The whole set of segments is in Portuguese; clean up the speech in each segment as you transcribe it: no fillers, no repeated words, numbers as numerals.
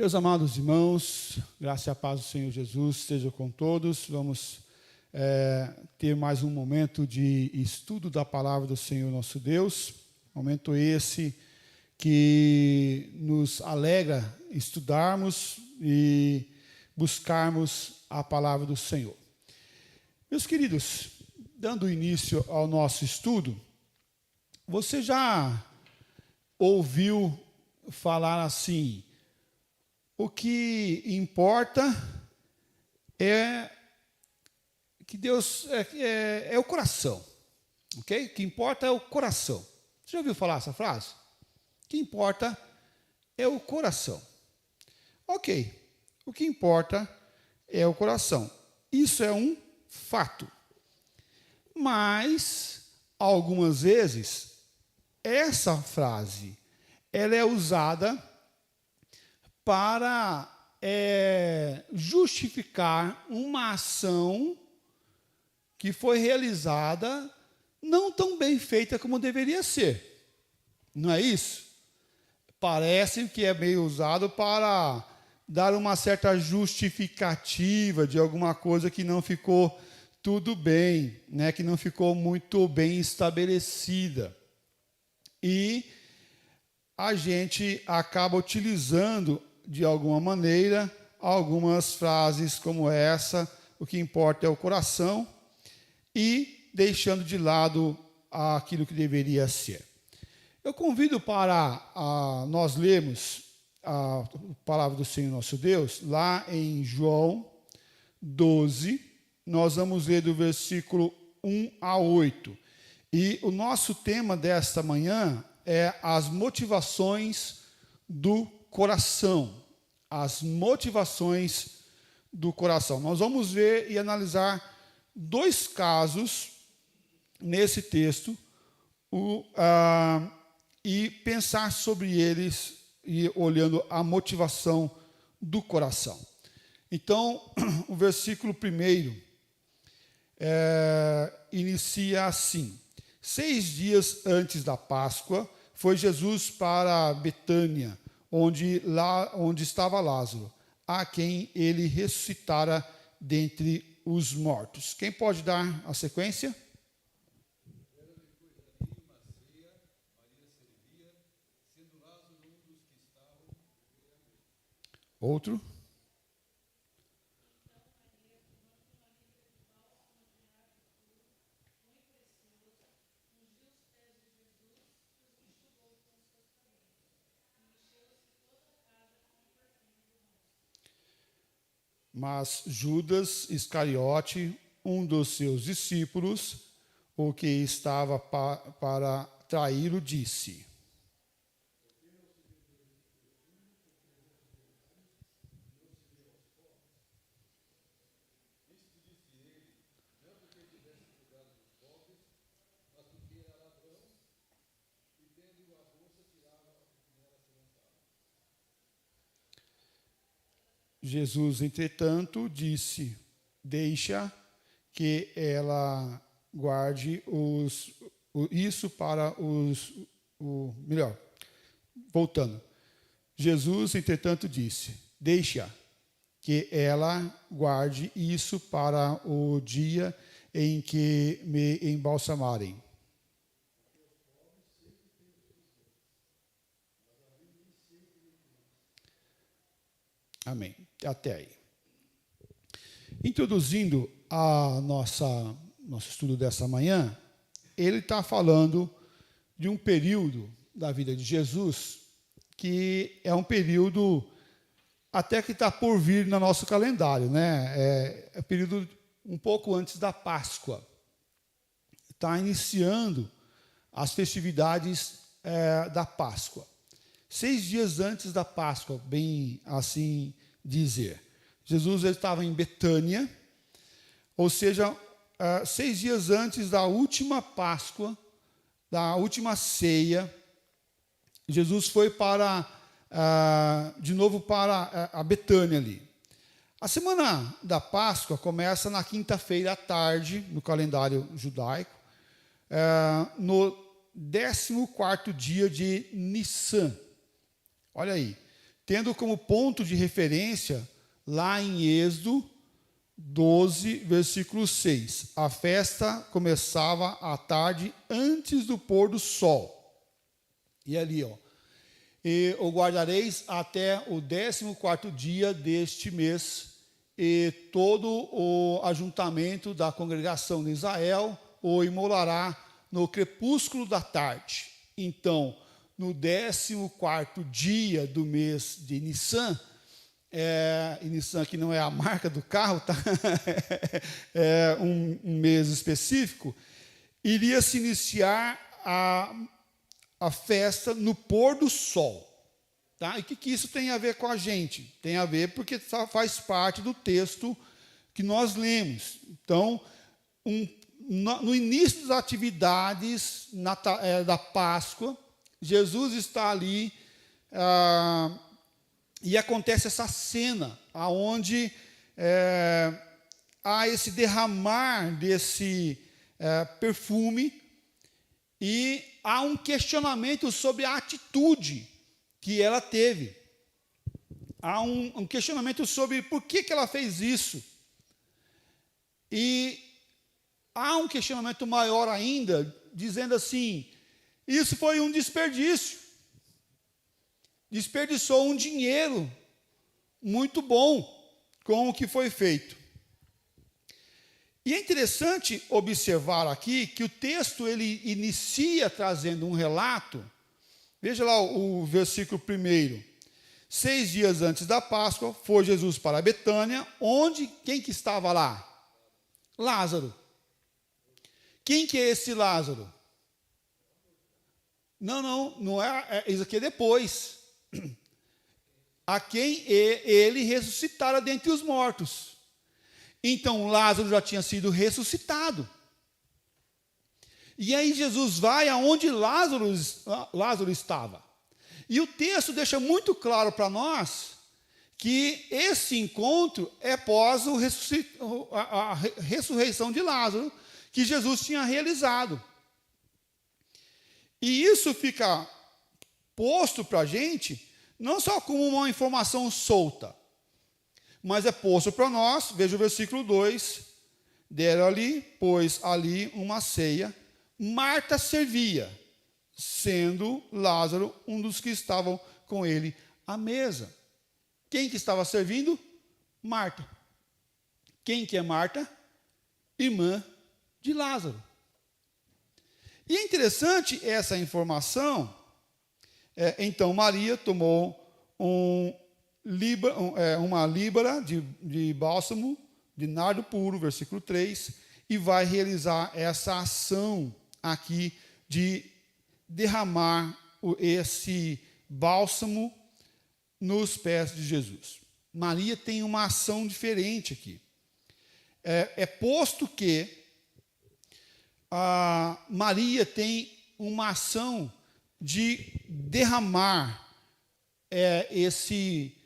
Meus amados irmãos, graça e a paz do Senhor Jesus esteja com todos. Vamos ter mais um momento de estudo da palavra do Senhor nosso Deus. Momento esse que nos alegra estudarmos e buscarmos a palavra do Senhor. Meus queridos, dando início ao nosso estudo, você já ouviu falar assim: o que importa é que Deus é o coração, ok? O que importa é o coração. Você já ouviu falar essa frase? O que importa é o coração. Ok, o que importa é o coração. Isso é um fato. Mas, algumas vezes, essa frase ela é usada para justificar uma ação que foi realizada não tão bem feita como deveria ser. Não é isso? Parece que é meio usado para dar uma certa justificativa de alguma coisa que não ficou tudo bem, né? Que não ficou muito bem estabelecida. E a gente acaba utilizando, de alguma maneira, algumas frases como essa: o que importa é o coração, e deixando de lado aquilo que deveria ser. Eu convido para nós lermos a palavra do Senhor nosso Deus, lá em João 12, nós vamos ler do versículo 1 a 8. E o nosso tema desta manhã é as motivações do coração. As motivações do coração. Nós vamos ver e analisar dois casos nesse texto e pensar sobre eles e olhando a motivação do coração. Então, o versículo 1 inicia assim: 6 dias antes da Páscoa, foi Jesus para Betânia, onde estava Lázaro, a quem ele ressuscitara dentre os mortos. Quem pode dar a sequência? Outro? Mas Judas Iscariote, um dos seus discípulos, o que estava para traí-lo, disse: Jesus, entretanto, disse: deixa que ela guarde isso para melhor. Voltando. Jesus, entretanto, disse: deixa que ela guarde isso para o dia em que me embalsamarem. Amém. Até aí. Introduzindo nosso estudo dessa manhã, ele está falando de um período da vida de Jesus que é um período até que está por vir no nosso calendário, né? É período um pouco antes da Páscoa. Está iniciando as festividades da Páscoa. 6 dias antes da Páscoa, bem assim dizer. Jesus estava em Betânia, ou seja, 6 dias antes da última Páscoa, da última ceia. Jesus foi de novo para a Betânia ali. A semana da Páscoa começa na quinta-feira à tarde, no calendário judaico, no 14º dia de Nissan. Olha aí, tendo como ponto de referência lá em Êxodo 12, versículo 6. A festa começava à tarde antes do pôr do sol. E ali, e o guardareis até o 14º dia deste mês, e todo o ajuntamento da congregação de Israel o imolará no crepúsculo da tarde. Então, no 14º dia do mês de Nissan, e Nissan que não é a marca do carro, tá? É um mês específico, iria se iniciar a festa no pôr do sol. Tá? E o que isso tem a ver com a gente? Tem a ver porque faz parte do texto que nós lemos. Então, no início das atividades da Páscoa, Jesus está ali e acontece essa cena onde há esse derramar desse perfume e há um questionamento sobre a atitude que ela teve. Há um questionamento sobre por que ela fez isso. E há um questionamento maior ainda, dizendo assim, isso foi um desperdício. Desperdiçou um dinheiro muito bom com o que foi feito. E é interessante observar aqui que o texto ele inicia trazendo um relato. Veja lá o versículo 1. 6 dias antes da Páscoa, foi Jesus para Betânia, onde, quem que estava lá? Lázaro. Quem que é esse Lázaro? Não é, isso aqui é depois. A quem ele ressuscitara dentre os mortos. Então, Lázaro já tinha sido ressuscitado. E aí Jesus vai aonde Lázaro estava. E o texto deixa muito claro para nós que esse encontro é após a ressurreição de Lázaro, que Jesus tinha realizado. E isso fica posto para a gente, não só como uma informação solta, mas é posto para nós, veja o versículo 2, deram-lhe, pois, ali uma ceia, Marta servia, sendo Lázaro um dos que estavam com ele à mesa. Quem que estava servindo? Marta. Quem que é Marta? Irmã de Lázaro. E é interessante essa informação. Então Maria tomou uma líbara de bálsamo, de nardo puro, versículo 3, e vai realizar essa ação aqui de derramar esse bálsamo nos pés de Jesus. Maria tem uma ação diferente aqui. É posto que Maria tem uma ação de derramar esse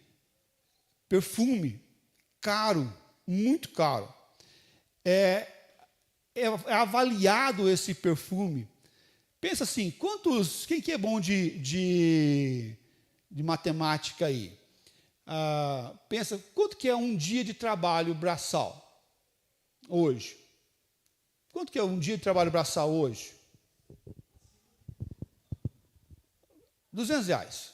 perfume caro, muito caro. É avaliado esse perfume. Pensa assim, quem que é bom de matemática aí? Pensa, quanto que é um dia de trabalho braçal hoje? Quanto que é um dia de trabalho braçal hoje? R$200,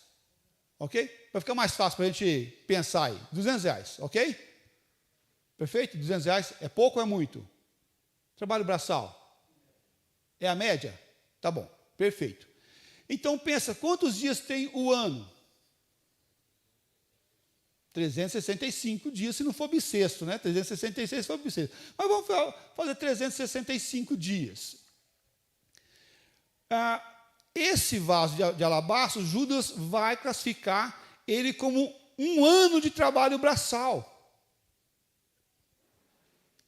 ok? Para ficar mais fácil para a gente pensar aí. R$200, ok? Perfeito? R$200 é pouco ou é muito? Trabalho braçal. É a média? Tá bom, perfeito. Então pensa, quantos dias tem o ano? 365 dias, se não for bissexto, né? 366 se for bissexto. Mas vamos fazer 365 dias. Esse vaso de alabastro, Judas vai classificar ele como um ano de trabalho braçal.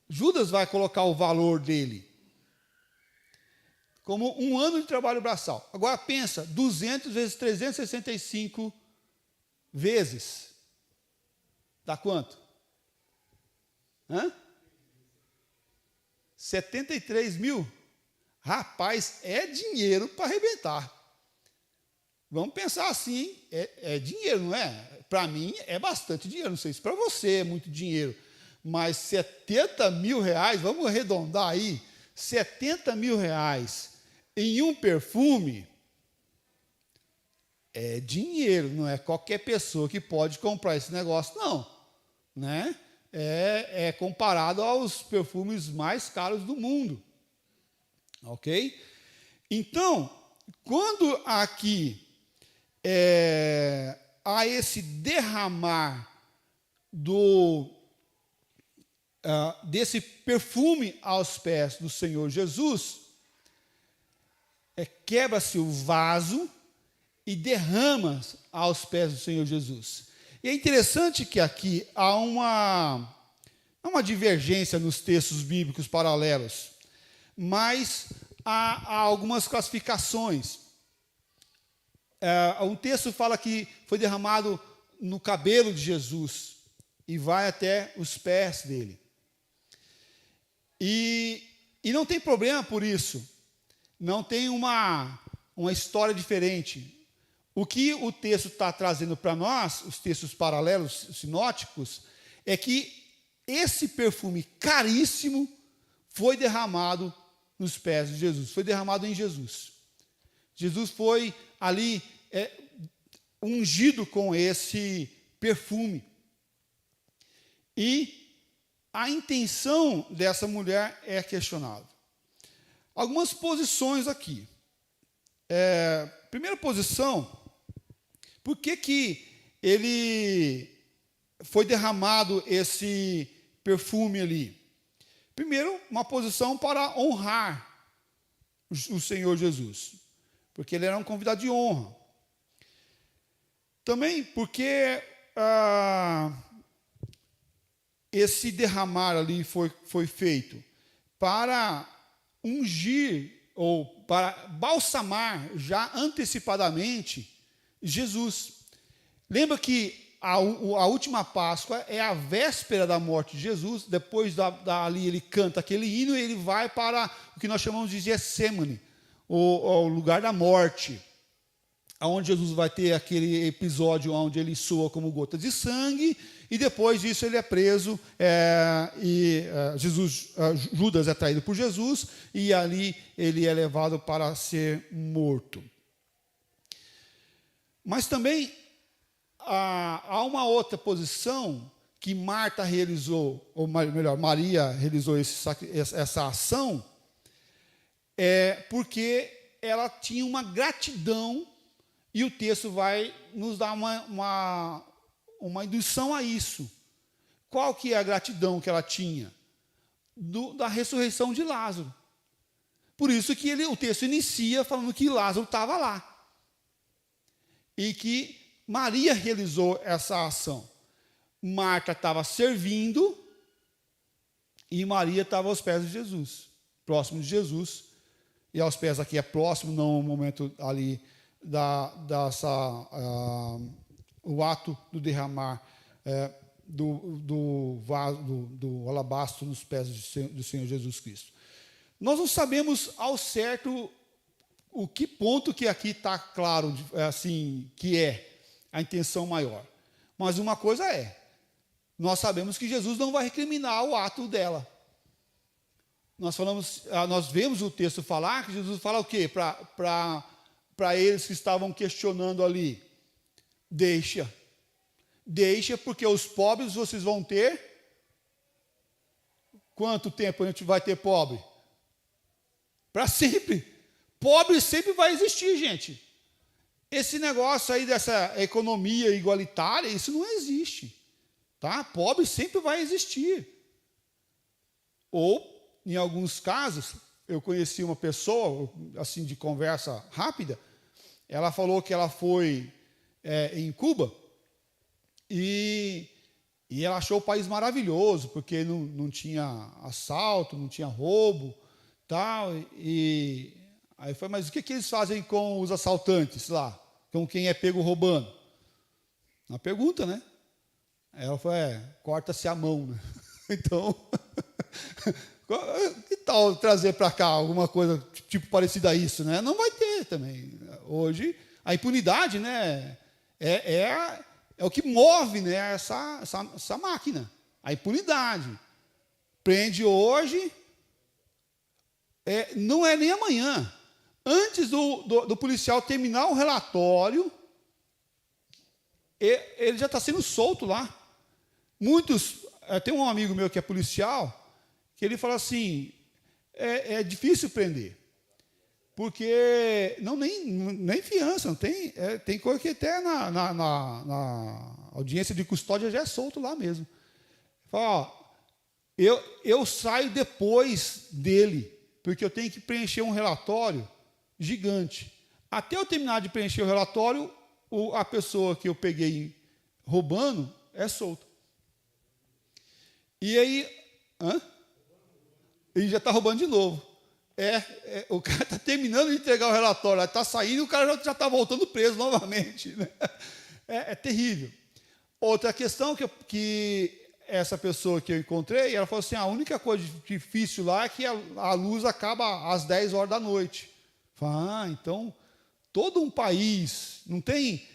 Judas vai colocar o valor dele como um ano de trabalho braçal. Agora pensa, 200 vezes 365 vezes. Dá quanto? 73 mil? Rapaz, é dinheiro para arrebentar. Vamos pensar assim, é dinheiro, não é? para mim é bastante dinheiro, não sei se para você é muito dinheiro, mas 70 mil reais, vamos arredondar aí, 70 mil reais em um perfume é dinheiro, não é qualquer pessoa que pode comprar esse negócio, não, né? É comparado aos perfumes mais caros do mundo, ok? Então, quando aqui há esse derramar desse perfume aos pés do Senhor Jesus, quebra-se o vaso e derrama aos pés do Senhor Jesus. E é interessante que aqui há uma divergência nos textos bíblicos paralelos, mas há algumas classificações. Um texto fala que foi derramado no cabelo de Jesus e vai até os pés dele. E não tem problema por isso. Não tem uma história diferente. O que o texto está trazendo para nós, os textos paralelos, sinóticos, é que esse perfume caríssimo foi derramado nos pés de Jesus, foi derramado em Jesus. Jesus foi ali ungido com esse perfume. E a intenção dessa mulher é questionada. Algumas posições aqui. Primeira posição, por que ele foi derramado esse perfume ali? Primeiro, uma posição para honrar o Senhor Jesus, porque ele era um convidado de honra. Também porque esse derramar ali foi feito para ungir ou para balsamar já antecipadamente Jesus. Lembra que a última Páscoa é a véspera da morte de Jesus. Depois dali ele canta aquele hino e ele vai para o que nós chamamos de Getsemane, o lugar da morte, onde Jesus vai ter aquele episódio onde ele soa como gotas de sangue, e depois disso ele é preso, Judas é traído por Jesus, e ali ele é levado para ser morto. Mas também há uma outra posição que Marta realizou, ou melhor, Maria realizou essa ação, porque ela tinha uma gratidão, e o texto vai nos dar uma indução a isso. Qual que é a gratidão que ela tinha? Da ressurreição de Lázaro. Por isso que o texto inicia falando que Lázaro estava lá. E que Maria realizou essa ação. Marta estava servindo e Maria estava aos pés de Jesus, próximo de Jesus. E aos pés aqui é próximo, não o momento ali o ato do derramar do vaso, do alabastro nos pés do Senhor Jesus Cristo. Nós não sabemos ao certo o que ponto que aqui está claro, assim, que é a intenção maior. Mas uma coisa nós sabemos que Jesus não vai recriminar o ato dela. Nós vemos o texto falar que Jesus fala o quê? Para eles que estavam questionando ali, deixa, porque os pobres vocês vão ter. Quanto tempo a gente vai ter pobre? Para sempre. Pobre sempre vai existir, gente. Esse negócio aí dessa economia igualitária, isso não existe. Tá? Pobre sempre vai existir. Ou, em alguns casos, eu conheci uma pessoa, assim, de conversa rápida, ela falou que ela foi em Cuba e ela achou o país maravilhoso, porque não tinha assalto, não tinha roubo, tal, e aí foi, mas o que eles fazem com os assaltantes lá? Com quem é pego roubando? Uma pergunta, né? Ela falou, corta-se a mão, né? Então, que tal trazer para cá alguma coisa tipo parecida a isso, né? Não vai ter também. Hoje, a impunidade, né, É o que move, né, essa máquina, a impunidade. Prende hoje, não é nem amanhã. Antes do policial terminar o relatório, ele já está sendo solto lá. Tem um amigo meu que é policial, que ele fala assim, é difícil prender, porque nem fiança, não tem, tem coisa que até na audiência de custódia já é solto lá mesmo. Fala, eu saio depois dele, porque eu tenho que preencher um relatório gigante. Até eu terminar de preencher o relatório, a pessoa que eu peguei roubando é solta. E aí, ele já está roubando de novo. O cara está terminando de entregar o relatório, está saindo e o cara já está voltando preso novamente. Né? É terrível. Outra questão que essa pessoa que eu encontrei, ela falou assim, a única coisa difícil lá é que a luz acaba às 10 horas da noite. Falei, então, todo um país, não tem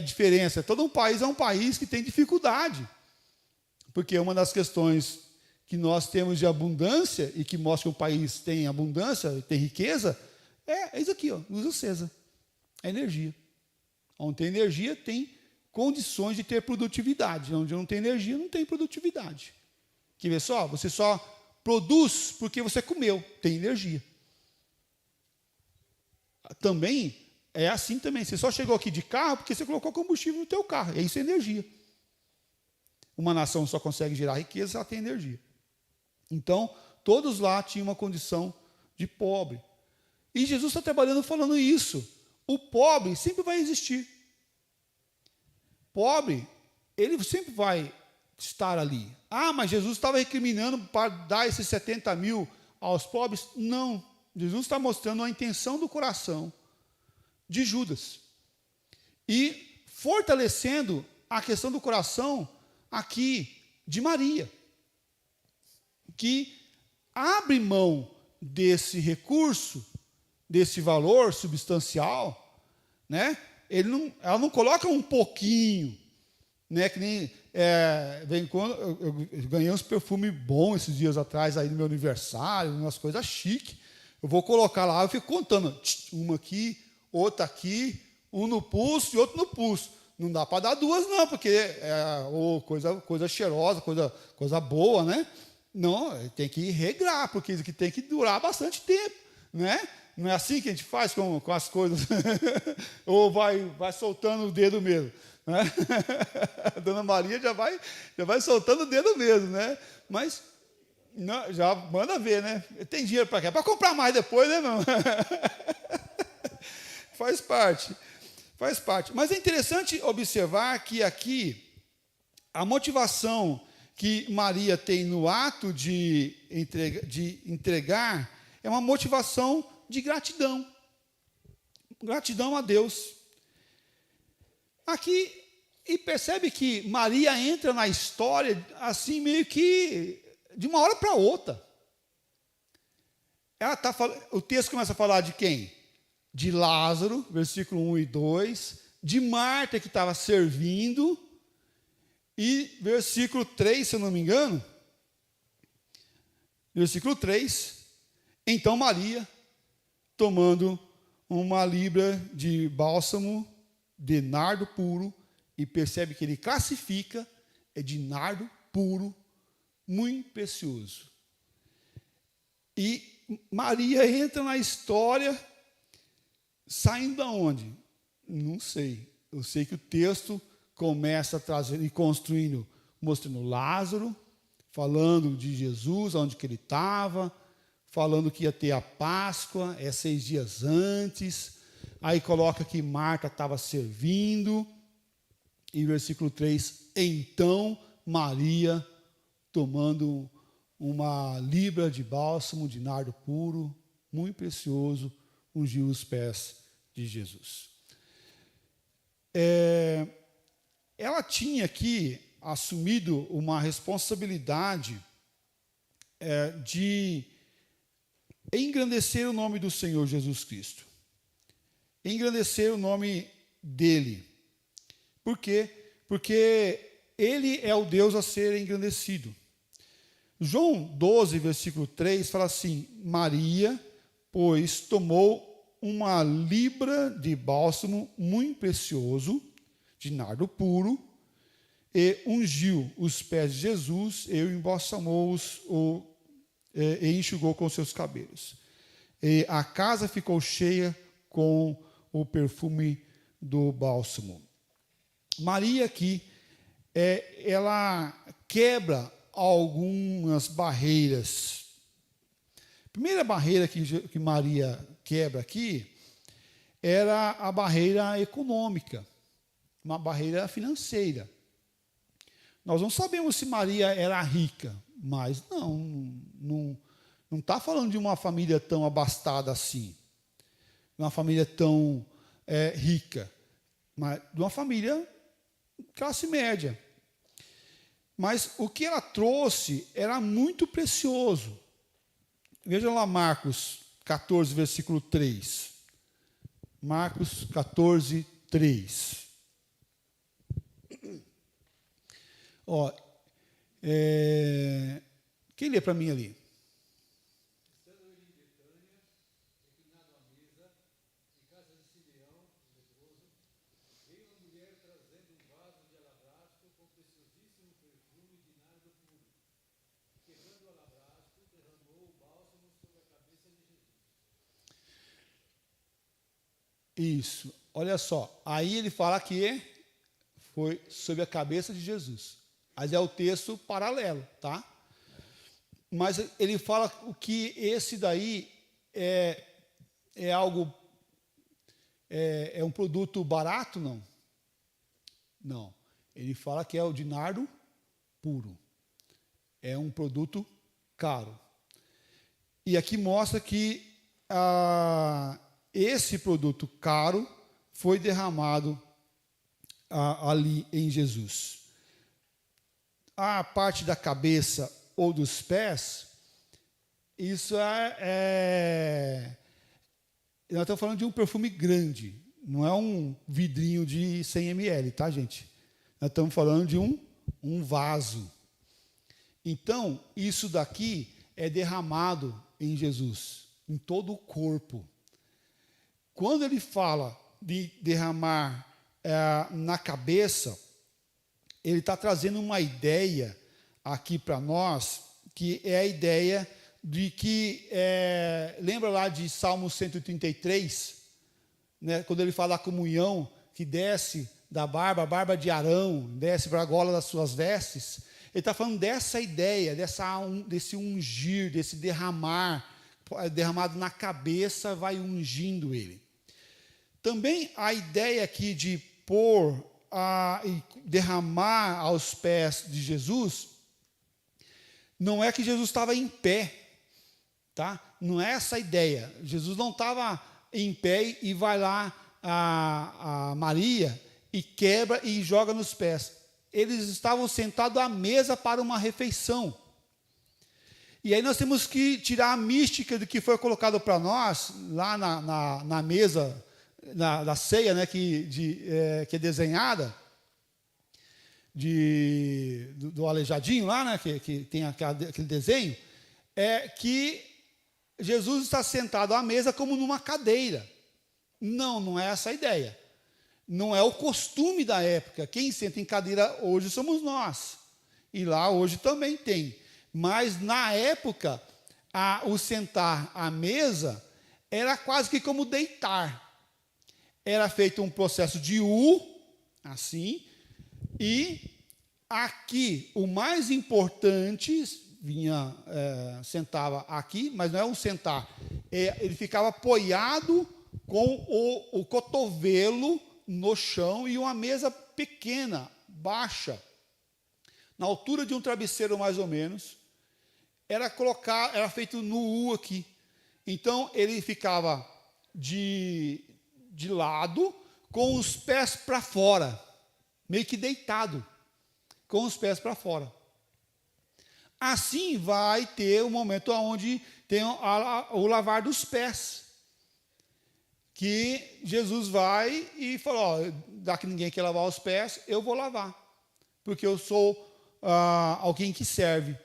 diferença, todo um país é um país que tem dificuldade. Porque uma das questões que nós temos de abundância e que mostra que o país tem abundância, tem riqueza, é isso aqui, ó, luz acesa, é energia. Onde tem energia, tem condições de ter produtividade. Onde não tem energia, não tem produtividade. Quer ver só? Você só produz porque você comeu, tem energia. Também é assim também. Você só chegou aqui de carro porque você colocou combustível no teu carro. E isso é energia. Uma nação só consegue gerar riqueza se ela tem energia. Então, todos lá tinham uma condição de pobre. E Jesus está trabalhando falando isso. O pobre sempre vai existir. Pobre, ele sempre vai estar ali. Ah, mas Jesus estava recriminando para dar esses 70 mil aos pobres? Não. Jesus está mostrando a intenção do coração de Judas. E fortalecendo a questão do coração aqui de Maria, que abre mão desse recurso, desse valor substancial, né? Ela não coloca um pouquinho, né? Que nem vem quando eu ganhei uns perfumes bons esses dias atrás aí no meu aniversário, umas coisas chiques. Eu vou colocar lá, eu fico contando, uma aqui, outra aqui, um no pulso e outro no pulso. Não dá para dar duas, não, porque coisa cheirosa, coisa boa, né? Não, tem que regrar, porque isso aqui tem que durar bastante tempo, né? Não é assim que a gente faz com as coisas. Ou vai soltando o dedo mesmo. Né? A Dona Maria já vai soltando o dedo mesmo, né? Mas não, já manda ver, né? Tem dinheiro para quê? Para comprar mais depois, né, não? Faz parte. Mas é interessante observar que aqui a motivação que Maria tem no ato de entregar é uma motivação de gratidão. Gratidão a Deus. Aqui, e percebe que Maria entra na história assim meio que de uma hora para outra. O texto começa a falar de quem? De Lázaro, versículo 1 e 2, de Marta que estava servindo, e versículo 3, se eu não me engano, versículo 3, então Maria, tomando uma libra de bálsamo de nardo puro, e percebe que ele classifica, é de nardo puro, muito precioso. E Maria entra na história, saindo de onde? Não sei. Eu sei que o texto começa trazendo e construindo, mostrando Lázaro, falando de Jesus, onde que ele estava, falando que ia ter a Páscoa, 6 dias antes. Aí coloca que Marta estava servindo. E versículo 3, então Maria, tomando uma libra de bálsamo de nardo puro, muito precioso, ungiu os pés de Jesus. Ela tinha aqui assumido uma responsabilidade de engrandecer o nome do Senhor Jesus Cristo. Engrandecer o nome dele. Por quê? porque ele é o Deus a ser engrandecido. João 12, versículo 3, fala assim: Maria, pois, tomou uma libra de bálsamo muito precioso, de nardo puro, e ungiu os pés de Jesus, e embalsamou-os e enxugou com seus cabelos. E a casa ficou cheia com o perfume do bálsamo. Maria aqui, ela quebra algumas barreiras. A primeira barreira que Maria quebra aqui era a barreira econômica, uma barreira financeira. Nós não sabemos se Maria era rica, mas não está falando de uma família tão abastada assim, uma família tão rica, mas de uma família classe média. Mas o que ela trouxe era muito precioso. Veja lá Marcos 14, versículo 3. Marcos 14, 3. Ó, quem lê para mim ali? Isso, olha só, aí ele fala que foi sobre a cabeça de Jesus. Mas é o texto paralelo, tá? Mas ele fala que esse daí é algo, é um produto barato, não? Não, ele fala que é o de nardo puro. É um produto caro. E aqui mostra que esse produto caro foi derramado ali em Jesus. A parte da cabeça ou dos pés, isso nós estamos falando de um perfume grande, não é um vidrinho de 100 ml, tá, gente? Nós estamos falando de um vaso. Então, isso daqui é derramado em Jesus, em todo o corpo. Quando ele fala de derramar na cabeça, ele está trazendo uma ideia aqui para nós, que é a ideia de que, lembra lá de Salmo 133, né, quando ele fala da comunhão, que desce da barba, a barba de Arão, desce para a gola das suas vestes. Ele está falando dessa ideia, desse ungir, desse derramar, derramado na cabeça, vai ungindo ele. Também a ideia aqui de pôr e derramar aos pés de Jesus, não é que Jesus estava em pé, tá? Não é essa a ideia. Jesus não estava em pé e vai lá a Maria e quebra e joga nos pés. Eles estavam sentados à mesa para uma refeição. E aí nós temos que tirar a mística do que foi colocado para nós, lá na mesa da ceia, né, que é desenhada, do aleijadinho lá, né, que tem aquele desenho, que Jesus está sentado à mesa como numa cadeira. Não é essa a ideia. Não é o costume da época. Quem senta em cadeira hoje somos nós. E lá hoje também tem. Mas na época, o sentar à mesa era quase que como deitar. Era feito um processo de U, assim, e aqui, o mais importante, sentava aqui, mas não é um sentar, ele ficava apoiado com o cotovelo no chão e uma mesa pequena, baixa, na altura de um travesseiro mais ou menos, era feito no U aqui. Então, ele ficava de lado, com os pés para fora, meio que deitado, com os pés para fora. Assim vai ter um momento onde tem o lavar dos pés, que Jesus vai e fala, já que ninguém quer lavar os pés, eu vou lavar. porque eu sou alguém que serve.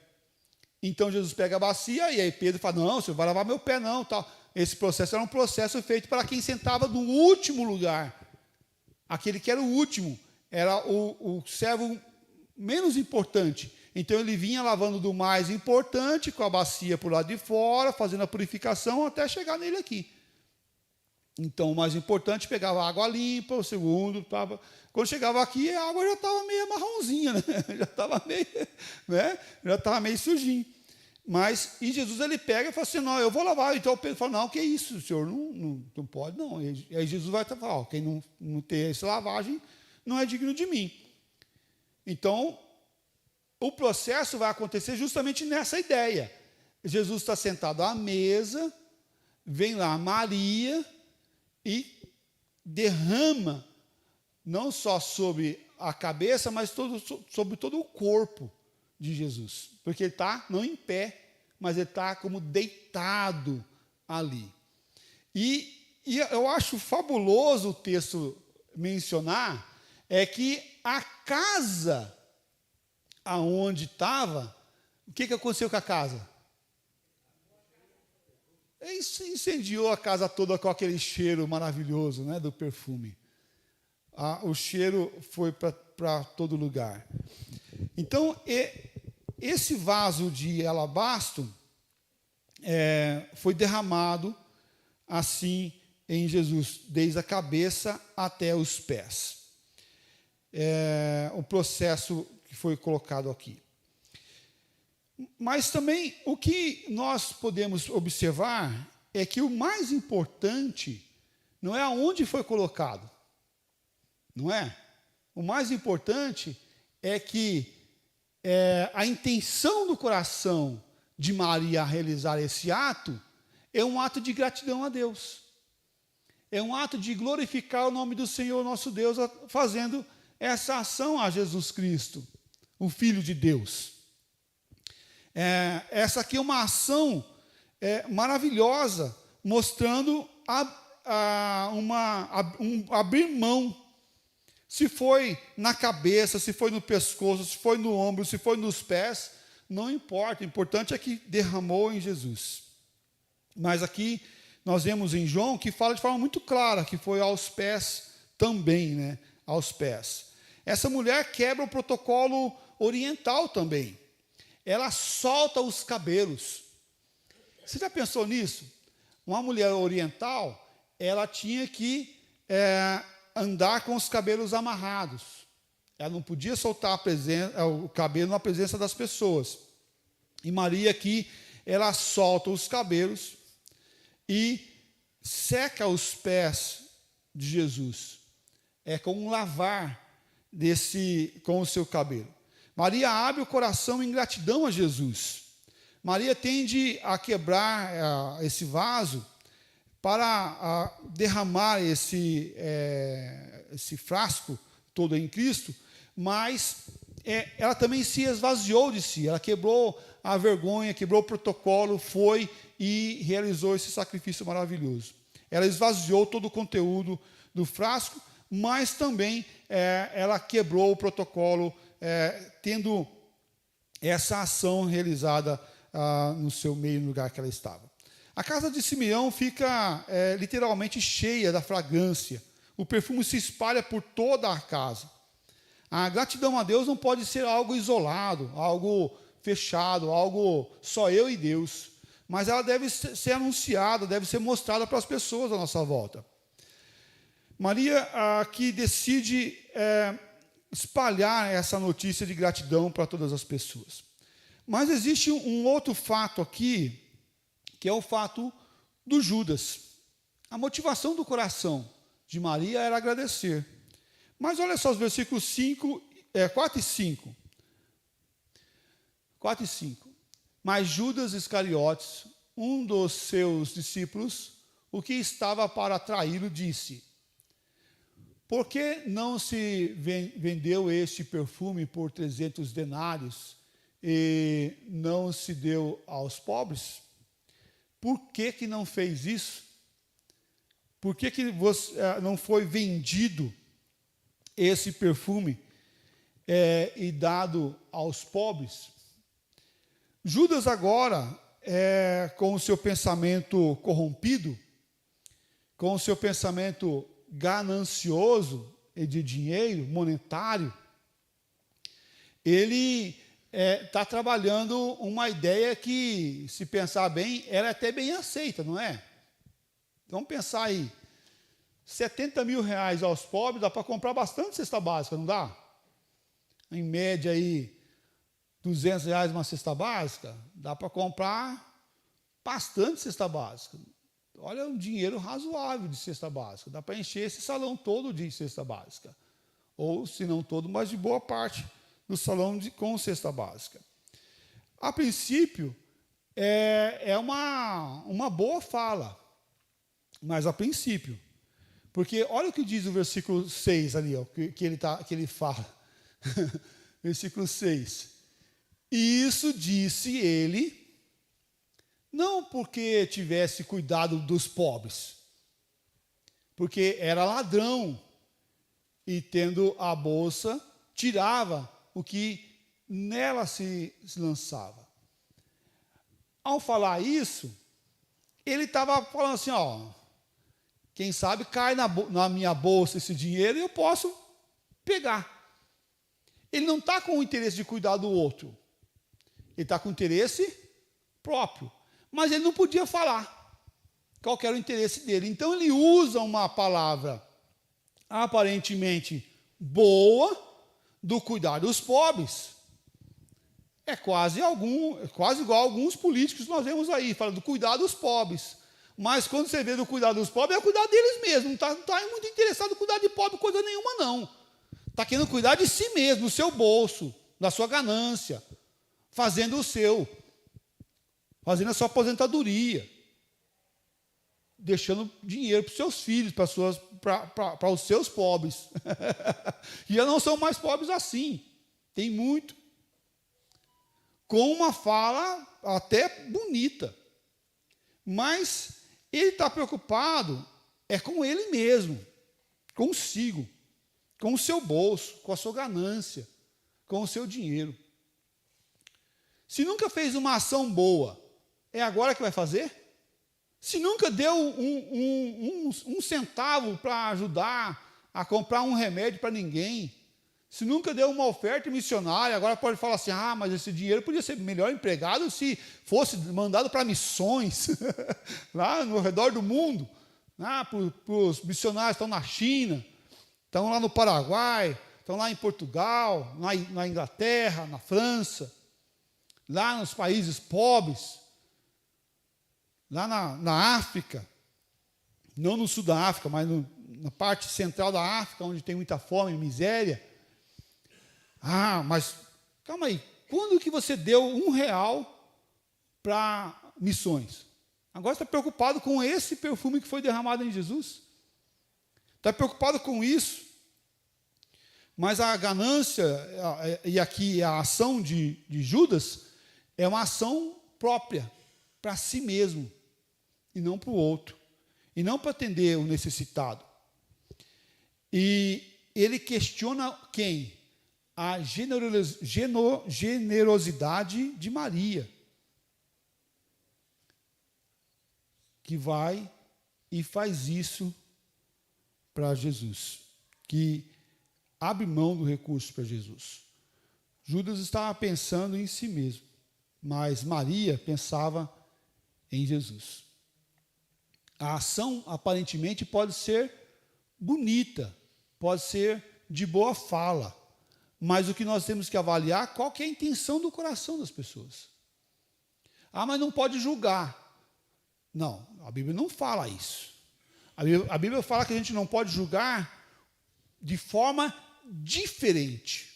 Então Jesus pega a bacia e aí Pedro fala, não, você não vai lavar meu pé não. Tal. Esse processo era um processo feito para quem sentava no último lugar. Aquele que era o último, era o servo menos importante. Então ele vinha lavando do mais importante, com a bacia para o lado de fora, fazendo a purificação até chegar nele aqui. Então o mais importante pegava água limpa, o segundo estava... Quando chegava aqui, a água já estava meio marronzinha, né? Já estava meio sujinho. Mas, e Jesus ele pega e fala assim, não, eu vou lavar. Então o Pedro fala, não, que isso, o senhor não pode, não. E aí Jesus vai falar, quem não tem essa lavagem não é digno de mim. Então, o processo vai acontecer justamente nessa ideia. Jesus está sentado à mesa, vem lá Maria e derrama, não só sobre a cabeça, mas sobre todo o corpo de Jesus. Porque ele está não em pé, mas ele está como deitado ali. E eu acho fabuloso o texto mencionar, é que a casa aonde estava, o que aconteceu com a casa? Isso incendiou a casa toda com aquele cheiro maravilhoso, né, do perfume. O cheiro foi para todo lugar. Então, esse vaso de alabastro foi derramado assim em Jesus, desde a cabeça até os pés. O processo que foi colocado aqui. Mas também o que nós podemos observar é que o mais importante não é aonde foi colocado, não é? O mais importante é que a intenção do coração de Maria a realizar esse ato é um ato de gratidão a Deus. É um ato de glorificar o nome do Senhor nosso Deus, fazendo essa ação a Jesus Cristo, o Filho de Deus. Essa aqui é uma ação maravilhosa, mostrando abrir mão. Se foi na cabeça, se foi no pescoço, se foi no ombro, se foi nos pés, não importa. O importante é que derramou em Jesus. Mas aqui nós vemos em João que fala de forma muito clara que foi aos pés também, né? Aos pés. Essa mulher quebra o protocolo oriental também. Ela solta os cabelos. Você já pensou nisso? Uma mulher oriental, ela tinha que andar com os cabelos amarrados. Ela não podia soltar o cabelo na presença das pessoas. E Maria aqui, ela solta os cabelos e seca os pés de Jesus. É como um lavar com o seu cabelo. Maria abre o coração em gratidão a Jesus. Maria tende a quebrar esse vaso para derramar esse frasco todo em Cristo, mas ela também se esvaziou de si, ela quebrou a vergonha, quebrou o protocolo, foi e realizou esse sacrifício maravilhoso. Ela esvaziou todo o conteúdo do frasco, mas também ela quebrou o protocolo, tendo essa ação realizada no seu meio, no lugar que ela estava. A casa de Simeão fica literalmente cheia da fragrância. O perfume se espalha por toda a casa. A gratidão a Deus não pode ser algo isolado, algo fechado, algo só eu e Deus. Mas ela deve ser anunciada, deve ser mostrada para as pessoas à nossa volta. Maria aqui decide espalhar essa notícia de gratidão para todas as pessoas. Mas existe um outro fato aqui, que é o fato do Judas. A motivação do coração de Maria era agradecer. Mas olha só os versículos 4 e 5. 4 e 5. Mas Judas Iscariotes, um dos seus discípulos, o que estava para traí-lo, disse: por que não se vendeu este perfume por 300 denários e não se deu aos pobres? Por que não fez isso? Por que não foi vendido esse perfume e dado aos pobres. Judas agora, com o seu pensamento corrompido, com o seu pensamento ganancioso e de dinheiro, monetário, ele está trabalhando uma ideia que, se pensar bem, ela é até bem aceita, não é? Vamos pensar aí, 70 mil reais aos pobres, dá para comprar bastante cesta básica, não dá? Em média aí, 200 reais uma cesta básica, dá para comprar bastante cesta básica. Olha, um dinheiro razoável de cesta básica, dá para encher esse salão todo de cesta básica. Ou, se não todo, mas de boa parte do salão com cesta básica. A princípio, é uma boa fala, mas a princípio. Porque olha o que diz o versículo 6 ali, ó, que ele fala. Versículo 6. Isso disse ele, não porque tivesse cuidado dos pobres, porque era ladrão, e tendo a bolsa, tirava o que nela se lançava. Ao falar isso, ele estava falando assim, ó, quem sabe cai na minha bolsa esse dinheiro e eu posso pegar. Ele não está com o interesse de cuidar do outro. Ele está com o interesse próprio. Mas ele não podia falar qual era o interesse dele. Então ele usa uma palavra aparentemente boa do cuidar dos pobres. É quase igual a alguns políticos que nós vemos aí, fala do cuidar dos pobres. Mas quando você vê do cuidar dos pobres, é cuidar deles mesmos. Não está muito interessado em cuidar de pobre, coisa nenhuma, não. Está querendo cuidar de si mesmo, do seu bolso, da sua ganância, fazendo o seu, fazendo a sua aposentadoria, deixando dinheiro para os seus filhos, para os seus pobres. Que já não são mais pobres assim. Tem muito. Com uma fala até bonita. Mas ele está preocupado com ele mesmo, consigo, com o seu bolso, com a sua ganância, com o seu dinheiro. Se nunca fez uma ação boa, é agora que vai fazer? Se nunca deu um centavo para ajudar a comprar um remédio para ninguém, se nunca deu uma oferta missionária, agora pode falar assim, mas esse dinheiro podia ser melhor empregado se fosse mandado para missões, lá no redor do mundo, para os missionários que estão na China, estão lá no Paraguai, estão lá em Portugal, na Inglaterra, na França, lá nos países pobres, lá na África, não no sul da África, mas na parte central da África, onde tem muita fome e miséria. Mas calma aí, quando que você deu R$1 para missões? Agora está preocupado com esse perfume que foi derramado em Jesus? Está preocupado com isso? Mas a ganância, e aqui a ação de Judas, é uma ação própria, para si mesmo, e não para o outro, e não para atender o necessitado. E ele questiona quem? A generosidade de Maria, que vai e faz isso para Jesus, que abre mão do recurso para Jesus. Judas estava pensando em si mesmo, mas Maria pensava em Jesus. A ação, aparentemente, pode ser bonita, pode ser de boa fala, mas o que nós temos que avaliar, qual que é a intenção do coração das pessoas. Mas não pode julgar. Não, a Bíblia não fala isso. A Bíblia fala que a gente não pode julgar de forma diferente.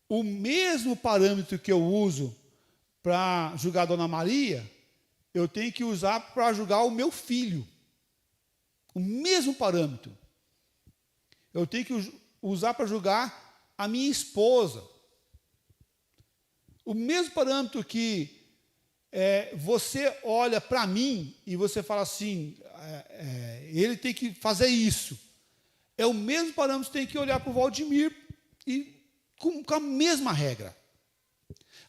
O mesmo parâmetro que eu uso para julgar a Dona Maria, eu tenho que usar para julgar o meu filho. O mesmo parâmetro. Eu tenho que usar para julgar a minha esposa. O mesmo parâmetro que você olha para mim e você fala assim, ele tem que fazer isso. É o mesmo parâmetro que tem que olhar para o Valdemir e com a mesma regra.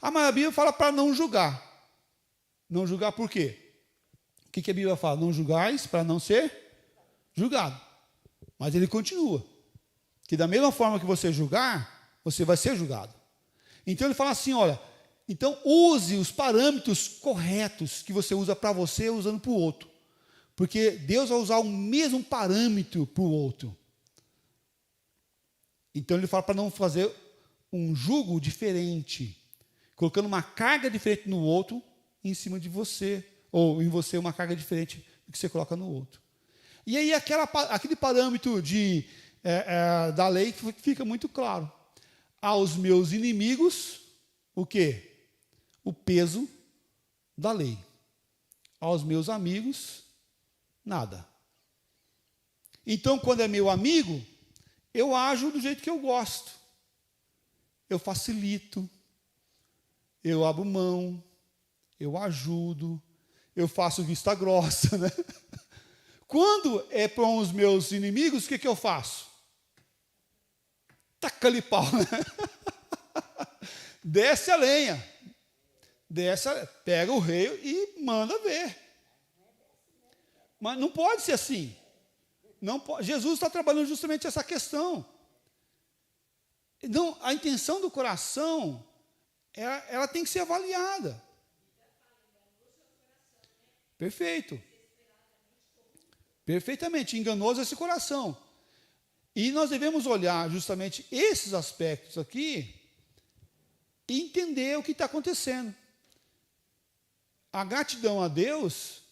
Mas a Bíblia fala para não julgar. Não julgar por quê? O que a Bíblia fala? Não julgais para não ser julgado. Mas ele continua. Que da mesma forma que você julgar, você vai ser julgado. Então ele fala assim, olha, então use os parâmetros corretos que você usa para você usando para o outro. Porque Deus vai usar o mesmo parâmetro para o outro. Então ele fala para não fazer um jugo diferente, colocando uma carga diferente no outro em cima de você, ou em você uma carga diferente do que você coloca no outro. E aí aquele parâmetro da lei fica muito claro. Aos meus inimigos, o quê? O peso da lei. Aos meus amigos, nada. Então, quando é meu amigo, eu ajo do jeito que eu gosto. Eu facilito, eu abro mão, eu ajudo, eu faço vista grossa, né? Quando é para os meus inimigos, o que eu faço? Taca-lhe pau, né? Desce a lenha. Pega o rei e manda ver. Mas não pode ser assim. Não pode. Jesus está trabalhando justamente essa questão. Então, a intenção do coração, ela tem que ser avaliada. Perfeito. Perfeitamente, enganoso esse coração. E nós devemos olhar justamente esses aspectos aqui e entender o que está acontecendo. A gratidão a Deus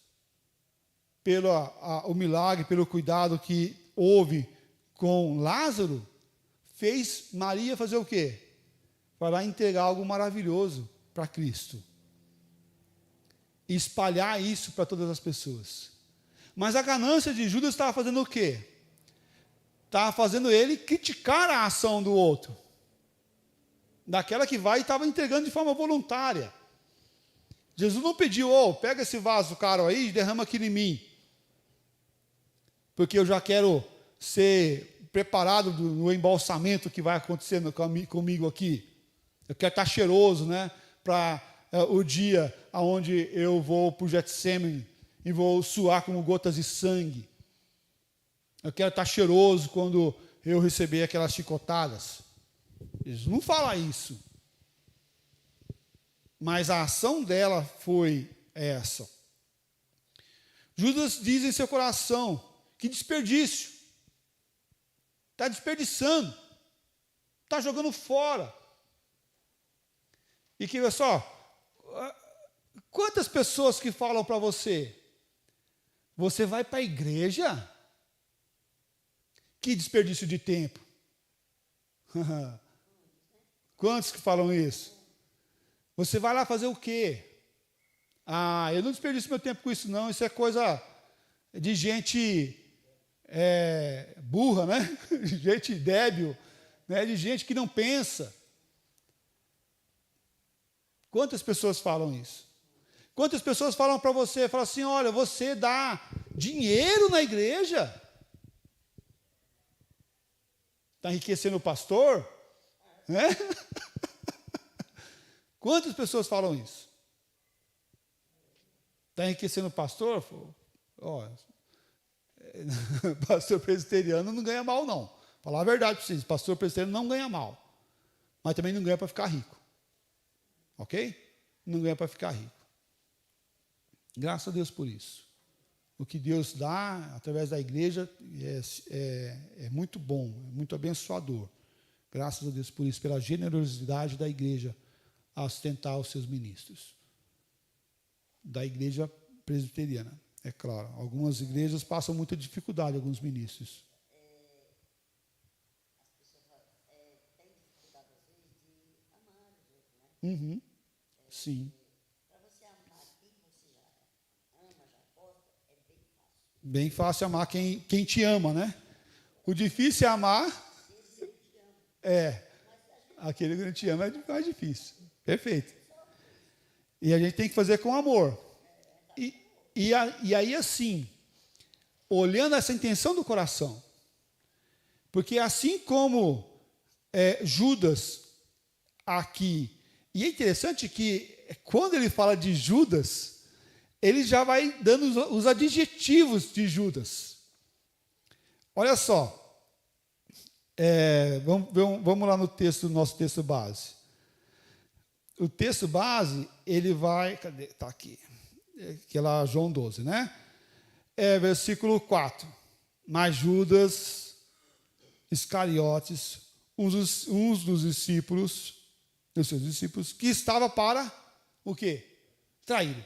pelo o milagre, pelo cuidado que houve com Lázaro, fez Maria fazer o quê? Para entregar algo maravilhoso para Cristo. E espalhar isso para todas as pessoas. Mas a ganância de Judas estava fazendo o quê? Estava fazendo ele criticar a ação do outro. Daquela que vai e estava entregando de forma voluntária. Jesus não pediu, pega esse vaso caro aí e derrama aqui em mim. Porque eu já quero ser preparado no embalsamento que vai acontecendo comigo aqui. Eu quero estar cheiroso, né? Para o dia onde eu vou para o Getsemane e vou suar como gotas de sangue. Eu quero estar cheiroso quando eu receber aquelas chicotadas. Jesus não fala isso. Mas a ação dela foi essa. Judas diz em seu coração, que desperdício. Está desperdiçando. Está jogando fora. E que, olha só, quantas pessoas que falam para você, você vai para a igreja? Que desperdício de tempo. Quantos que falam isso? Você vai lá fazer o quê? Eu não desperdiço meu tempo com isso não, isso é coisa de gente burra, né? De gente débil, né? De gente que não pensa. Quantas pessoas falam isso? Quantas pessoas falam para você, falam assim, olha, você dá dinheiro na igreja? Está enriquecendo o pastor? Né? Quantas pessoas falam isso? Está enriquecendo o pastor? Pastor presbiteriano não ganha mal, não. Falar a verdade para vocês, pastor presbiteriano não ganha mal. Mas também não ganha para ficar rico. Ok? Não ganha para ficar rico. Graças a Deus por isso. O que Deus dá através da igreja é muito bom, é muito abençoador. Graças a Deus por isso, pela generosidade da igreja a sustentar os seus ministros. Da igreja presbiteriana, é claro. Algumas igrejas passam muita dificuldade, alguns ministros. Uhum. Sim. Bem fácil amar quem te ama, né? O difícil é amar. Aquele que não te ama é mais difícil. Perfeito. E a gente tem que fazer com amor. E aí, assim, olhando essa intenção do coração, porque assim como Judas aqui. E é interessante que, quando ele fala de Judas, ele já vai dando os adjetivos de Judas. Olha só. Vamos lá no texto, nosso texto base. O texto base, ele vai... Cadê? Está aqui. Que é lá João 12, né? Versículo 4. Mas Judas Iscariotes, uns dos seus discípulos, que estava para o quê? Trair.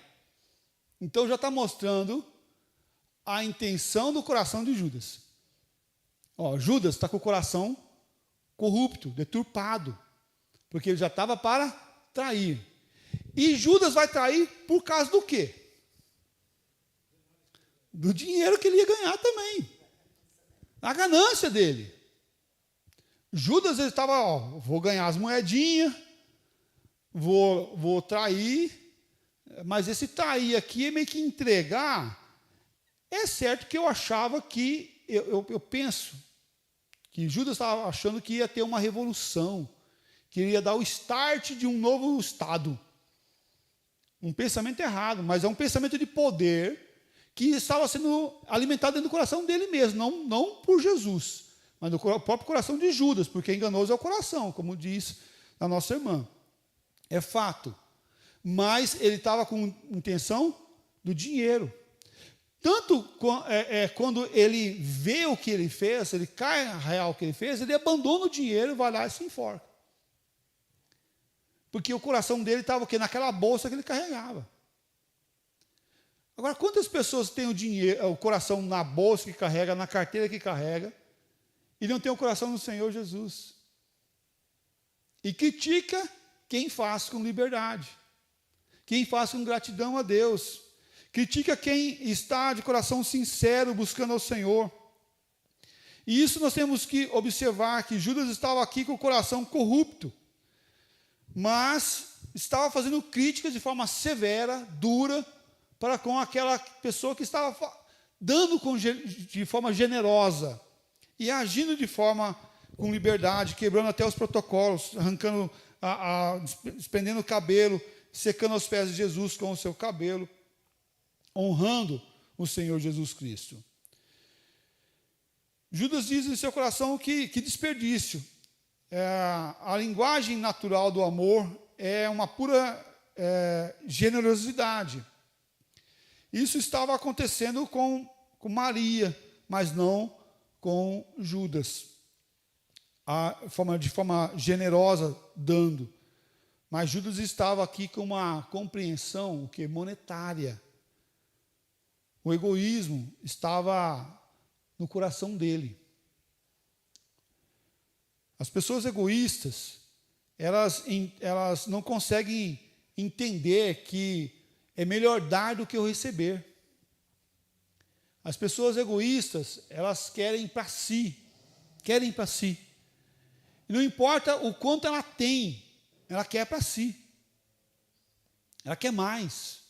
Então já está mostrando a intenção do coração de Judas. Judas está com o coração corrupto, deturpado, porque ele já estava para trair. E Judas vai trair por causa do quê? Do dinheiro que ele ia ganhar também. A ganância dele. Judas, ele estava, vou ganhar as moedinhas, vou trair, mas esse trair aqui é meio que entregar. É certo que eu achava que, eu penso, que Judas estava achando que ia ter uma revolução, que ia dar o start de um novo Estado. Um pensamento errado, mas é um pensamento de poder que estava sendo alimentado dentro do coração dele mesmo, não por Jesus, mas no próprio coração de Judas, porque enganoso é o coração, como diz a nossa irmã. É fato. Mas ele estava com intenção do dinheiro. Tanto quando ele vê o que ele fez, ele cai na real o que ele fez, ele abandona o dinheiro, vai lá e se enforca. Porque o coração dele estava o quê? Naquela bolsa que ele carregava. Agora, quantas pessoas têm o coração na bolsa que carrega, na carteira que carrega, e não tem o coração no Senhor Jesus? E critica quem faz com liberdade, quem faz com gratidão a Deus, critica quem está de coração sincero buscando ao Senhor. E isso nós temos que observar, que Judas estava aqui com o coração corrupto, mas estava fazendo críticas de forma severa, dura, para com aquela pessoa que estava dando de forma generosa e agindo de forma com liberdade, quebrando até os protocolos, arrancando, desprendendo o cabelo, secando os pés de Jesus com o seu cabelo, honrando o Senhor Jesus Cristo. Judas diz em seu coração que desperdício. A linguagem natural do amor é uma pura generosidade. Isso estava acontecendo com Maria, mas não com Judas. De forma generosa, dando. Mas Judas estava aqui com uma compreensão monetária. O egoísmo estava no coração dele. As pessoas egoístas, elas não conseguem entender que é melhor dar do que eu receber. As pessoas egoístas, elas querem para si. Não importa o quanto ela tem, ela quer para si. Ela quer mais.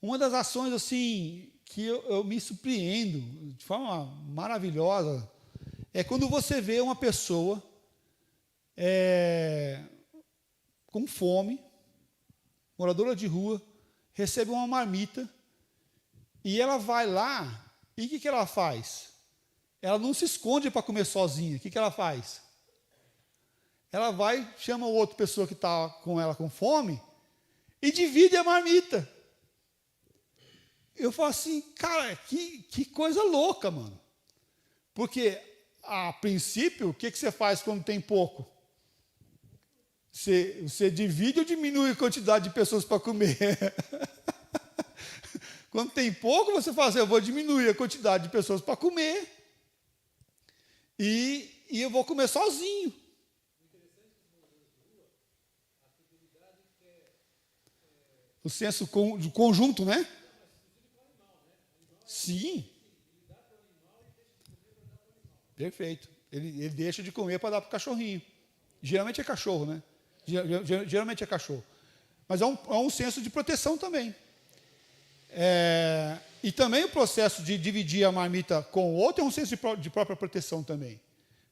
Uma das ações assim que eu me surpreendo de forma maravilhosa é quando você vê uma pessoa com fome, moradora de rua, recebe uma marmita, e ela vai lá, e o que ela faz? Ela não se esconde para comer sozinha. O que ela faz? Ela vai, chama outra pessoa que está com ela com fome, e divide a marmita. Eu falo assim, cara, que coisa louca, mano. Porque, a princípio, o que você faz quando tem pouco? Você divide ou diminui a quantidade de pessoas para comer? Quando tem pouco, você fala assim, eu vou diminuir a quantidade de pessoas para comer. E eu vou comer sozinho. O senso de conjunto, né? Sim. Perfeito. Ele deixa de comer para dar para o cachorrinho. Geralmente é cachorro, né? Geralmente é cachorro. Mas é um senso de proteção também. E também o processo de dividir a marmita com o outro é um senso de própria proteção também.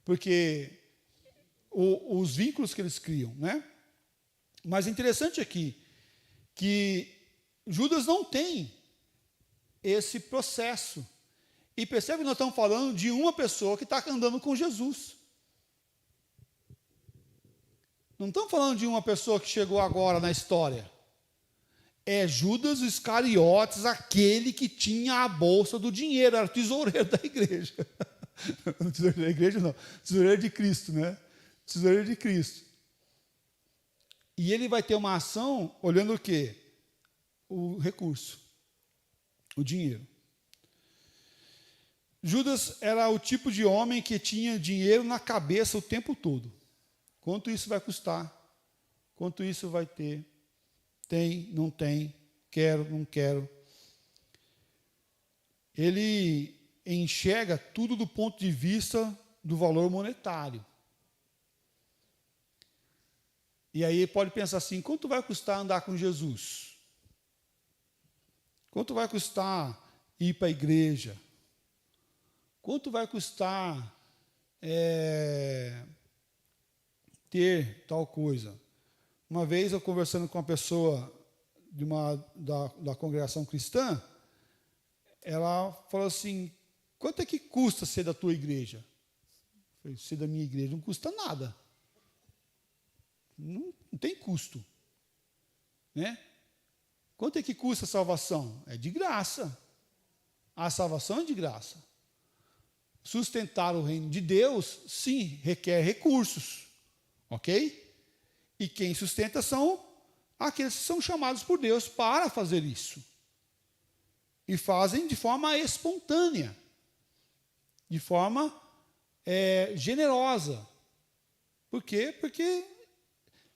Porque os vínculos que eles criam, né? Mas interessante aqui que Judas não tem esse processo. E percebe que nós estamos falando de uma pessoa que está andando com Jesus. Não estamos falando de uma pessoa que chegou agora na história. É Judas Iscariotes, aquele que tinha a bolsa do dinheiro, era o tesoureiro da igreja. Não, tesoureiro da igreja não, tesoureiro de Cristo, né? Tesoureiro de Cristo. E ele vai ter uma ação olhando o quê? O recurso, o dinheiro. Judas era o tipo de homem que tinha dinheiro na cabeça o tempo todo. Quanto isso vai custar? Quanto isso vai ter? Tem, não tem, quero, não quero. Ele enxerga tudo do ponto de vista do valor monetário. E aí ele pode pensar assim, quanto vai custar andar com Jesus? Quanto vai custar ir para a igreja? Quanto vai custar ter tal coisa? Uma vez eu conversando com uma pessoa da congregação cristã, ela falou assim, quanto é que custa ser da tua igreja? Eu falei, ser da minha igreja não custa nada. Não tem custo. Né? Quanto é que custa a salvação? É de graça. A salvação é de graça. Sustentar o reino de Deus, sim, requer recursos. Ok? E quem sustenta são aqueles que são chamados por Deus para fazer isso. E fazem de forma espontânea. De forma generosa. Por quê? Porque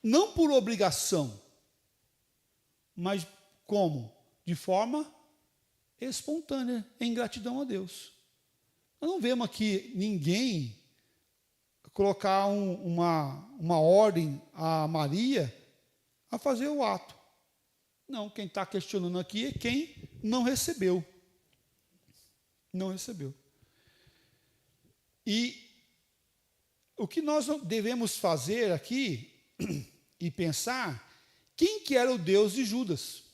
não por obrigação, mas como? De forma espontânea, em gratidão a Deus. Nós não vemos aqui ninguém colocar uma ordem a Maria a fazer o ato. Não, quem está questionando aqui é quem não recebeu. Não recebeu. E o que nós devemos fazer aqui e pensar, quem que era o Deus de Judas?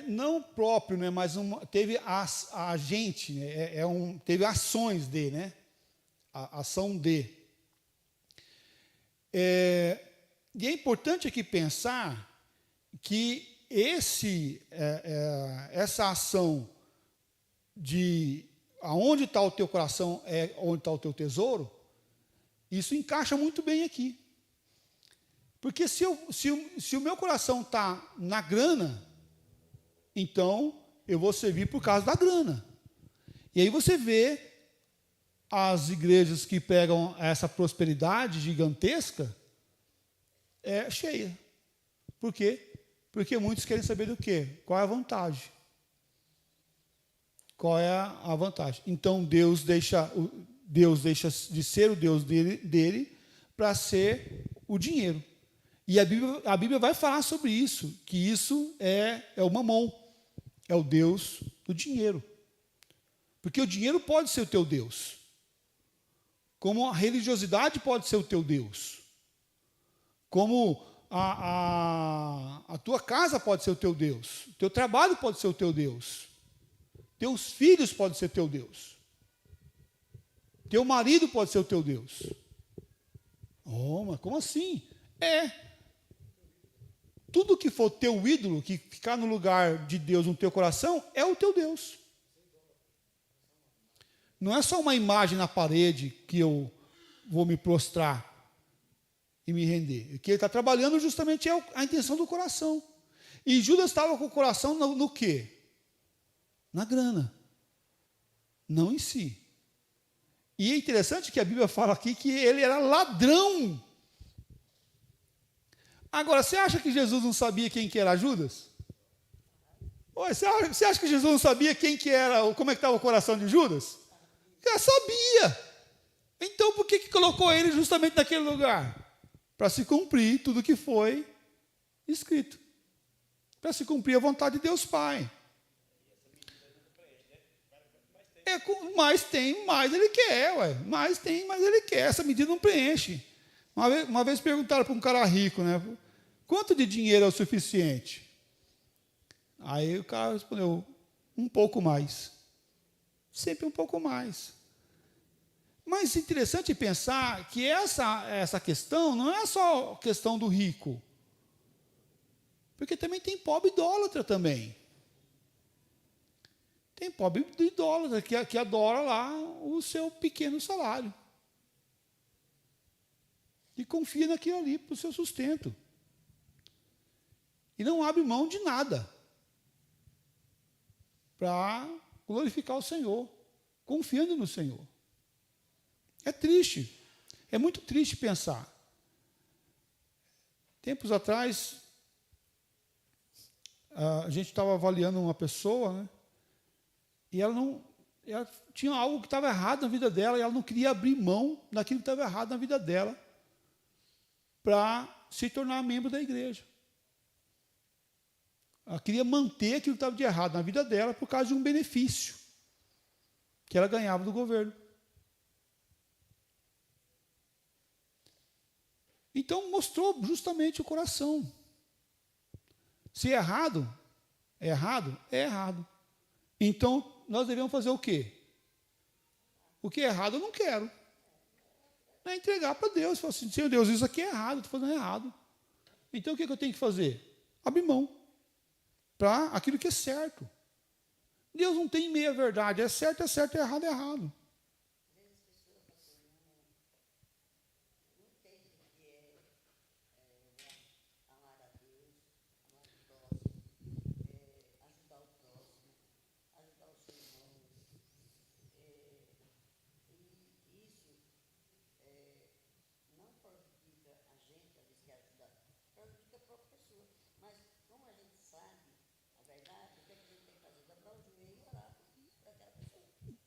Não próprio, né, mas teve a gente, né, teve ações de, né, a ação de. E é importante aqui pensar que essa ação de aonde está o teu coração é onde está o teu tesouro, isso encaixa muito bem aqui. Porque se o meu coração está na grana, então eu vou servir por causa da grana. E aí você vê as igrejas que pegam essa prosperidade gigantesca cheia. Por quê? Porque muitos querem saber do quê? Qual é a vantagem? Qual é a vantagem? Então Deus deixa de ser o Deus dele para ser o dinheiro. E a Bíblia vai falar sobre isso, que isso é o mamão, é o Deus do dinheiro. Porque o dinheiro pode ser o teu Deus, como a religiosidade pode ser o teu Deus, como a tua casa pode ser o teu Deus, o teu trabalho pode ser o teu Deus, teus filhos podem ser teu Deus, teu marido pode ser o teu Deus. Oh, mas como assim? Tudo que for teu ídolo, que ficar no lugar de Deus no teu coração, é o teu Deus. Não é só uma imagem na parede que eu vou me prostrar e me render. O que ele está trabalhando justamente é a intenção do coração. E Judas estava com o coração no quê? Na grana. Não em si. E é interessante que a Bíblia fala aqui que ele era ladrão. Agora, você acha que Jesus não sabia quem que era Judas? Você acha que Jesus não sabia quem que era, como é que estava o coração de Judas? Ele sabia. Então, por que colocou ele justamente naquele lugar? Para se cumprir tudo que foi escrito. Para se cumprir a vontade de Deus Pai. mais tem, mais ele quer, ué. Mais tem, mais ele quer. Essa medida não preenche. Uma vez perguntaram para um cara rico, né? Quanto de dinheiro é o suficiente? Aí o cara respondeu, um pouco mais. Sempre um pouco mais. Mas é interessante pensar que essa questão não é só questão do rico. Porque também tem pobre idólatra também. Tem pobre idólatra que adora lá o seu pequeno salário. E confia naquilo ali para o seu sustento. E não abre mão de nada para glorificar o Senhor, confiando no Senhor. É triste, é muito triste pensar. Tempos atrás, a gente estava avaliando uma pessoa, né? E ela tinha algo que estava errado na vida dela, e ela não queria abrir mão daquilo que estava errado na vida dela para se tornar membro da igreja. Ela queria manter aquilo que estava de errado na vida dela por causa de um benefício que ela ganhava do governo. Então, mostrou justamente o coração. Se é errado, é errado, é errado. Então, nós devemos fazer o quê? O que é errado eu não quero. É entregar para Deus. Falar assim, Senhor Deus, isso aqui é errado, estou fazendo errado. Então, o que eu tenho que fazer? Abrir mão para aquilo que é certo. Deus não tem meia verdade. É certo, é errado, é errado.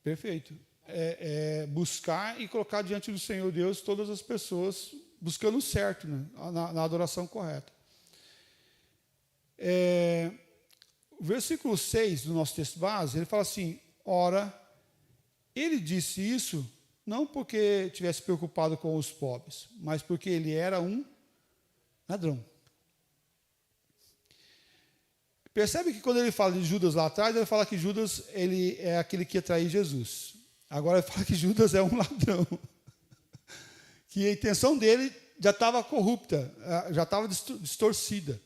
Perfeito. Buscar e colocar diante do Senhor Deus todas as pessoas buscando o certo, né? na adoração correta. O versículo 6 do nosso texto base, ele fala assim, ora, ele disse isso não porque tivesse preocupado com os pobres, mas porque ele era um ladrão. Percebe que quando ele fala de Judas lá atrás, ele fala que Judas ele é aquele que ia trair Jesus. Agora ele fala que Judas é um ladrão. Que a intenção dele já estava corrupta, já estava distorcida.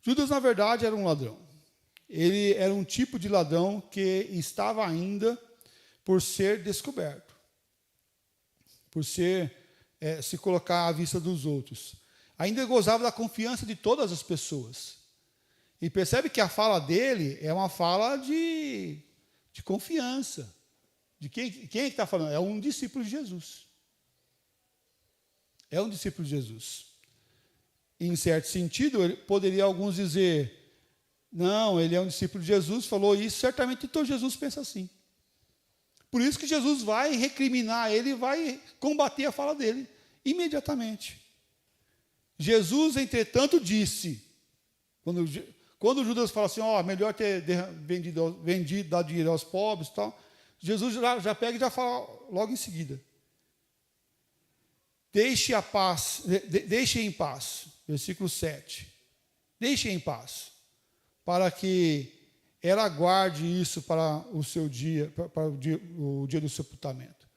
Judas, na verdade, era um ladrão. Ele era um tipo de ladrão que estava ainda por ser descoberto. Por se colocar à vista dos outros. Ainda gozava da confiança de todas as pessoas. E percebe que a fala dele é uma fala de confiança. De quem é que está falando? É um discípulo de Jesus. É um discípulo de Jesus. Em certo sentido, poderia alguns dizer, não, ele é um discípulo de Jesus, falou isso, certamente então Jesus pensa assim. Por isso que Jesus vai recriminar ele e vai combater a fala dele imediatamente. Jesus, entretanto, disse, quando Judas fala assim, melhor ter vendido, dar dinheiro aos pobres e tal, Jesus já pega e já fala logo em seguida. Deixe em paz, versículo 7. Deixe em paz, para que ela guarde isso para o seu dia, para o dia do sepultamento.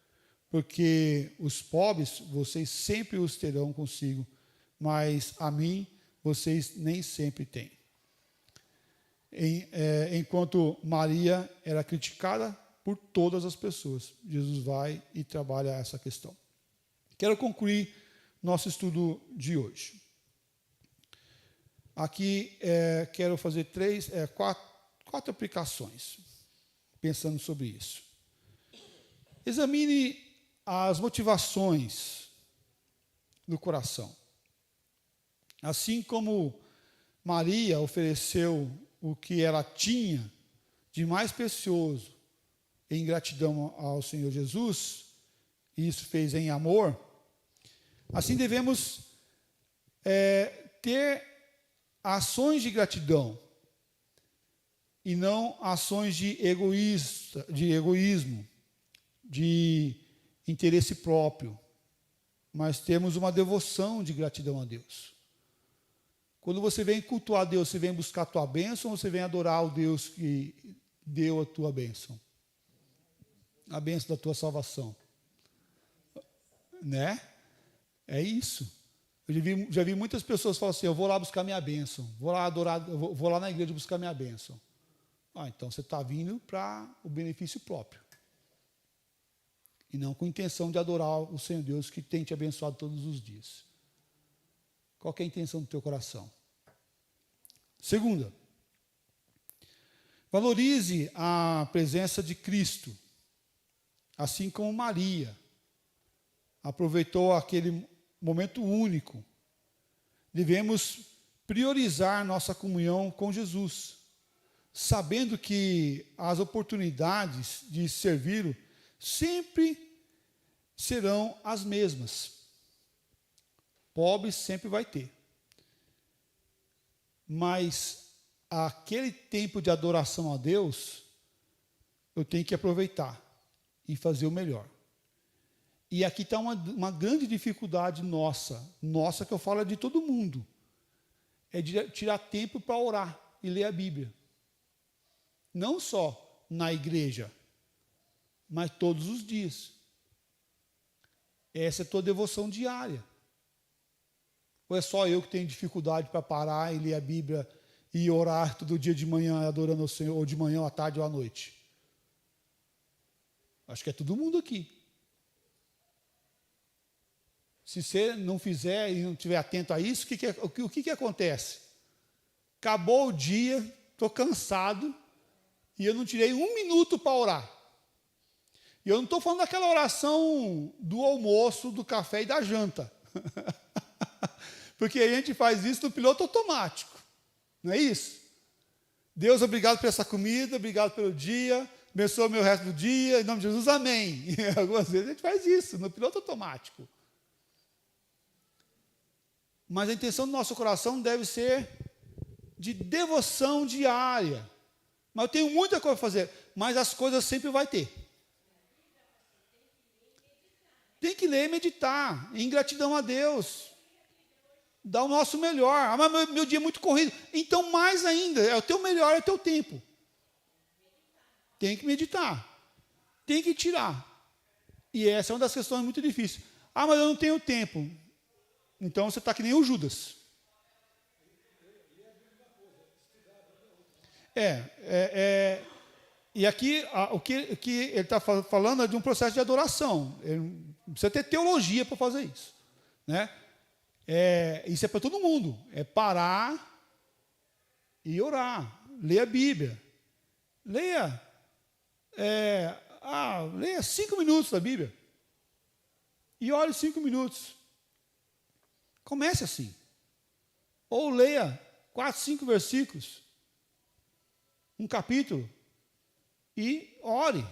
Porque os pobres, vocês sempre os terão consigo, mas a mim, vocês nem sempre têm. Enquanto Maria era criticada por todas as pessoas, Jesus vai e trabalha essa questão. Quero concluir nosso estudo de hoje. Aqui quero fazer quatro aplicações, pensando sobre isso. Examine as motivações do coração. Assim como Maria ofereceu o que ela tinha de mais precioso em gratidão ao Senhor Jesus, e isso fez em amor, assim devemos ter ações de gratidão e não ações de egoísmo, de interesse próprio, mas temos uma devoção de gratidão a Deus. Quando você vem cultuar a Deus, você vem buscar a tua bênção ou você vem adorar o Deus que deu a tua bênção? A bênção da tua salvação. Né? É isso. Eu já vi muitas pessoas falar assim, eu vou lá buscar minha bênção, vou lá adorar, vou lá na igreja buscar minha bênção. Então você está vindo para o benefício próprio. E não com intenção de adorar o Senhor Deus que tem te abençoado todos os dias. Qual que é a intenção do teu coração? Segunda, valorize a presença de Cristo, assim como Maria aproveitou aquele momento único. Devemos priorizar nossa comunhão com Jesus, sabendo que as oportunidades de servi-lo sempre serão as mesmas. Pobre sempre vai ter. Mas aquele tempo de adoração a Deus, eu tenho que aproveitar e fazer o melhor. E aqui está uma grande dificuldade nossa que eu falo de todo mundo, é de tirar tempo para orar e ler a Bíblia. Não só na igreja, mas todos os dias. Essa é a tua devoção diária. Ou é só eu que tenho dificuldade para parar e ler a Bíblia e orar todo dia de manhã adorando ao Senhor, ou de manhã, ou à tarde, ou à noite? Acho que é todo mundo aqui. Se você não fizer e não estiver atento a isso, o que acontece? Acabou o dia, estou cansado, e eu não tirei um minuto para orar. E eu não estou falando daquela oração do almoço, do café e da janta. Porque a gente faz isso no piloto automático. Não é isso? Deus, obrigado por essa comida, obrigado pelo dia, abençoa o meu resto do dia, em nome de Jesus, amém. E algumas vezes a gente faz isso, no piloto automático. Mas a intenção do nosso coração deve ser de devoção diária. Mas eu tenho muita coisa para fazer, mas as coisas sempre vai ter. Tem que ler e meditar, em gratidão a Deus. Dar o nosso melhor. Mas meu dia é muito corrido. Então, mais ainda, é o teu melhor, é o teu tempo. Tem que meditar. Tem que tirar. E essa é uma das questões muito difíceis. Mas eu não tenho tempo. Então, você está que nem o Judas. E aqui, o que ele está falando é de um processo de adoração. Ele não precisa ter teologia para fazer isso. Né? Isso é para todo mundo. É parar e orar. Ler a Bíblia. Leia 5 minutos da Bíblia. E ore 5 minutos. Comece assim. Ou leia 4, 5 versículos. Um capítulo. E ore.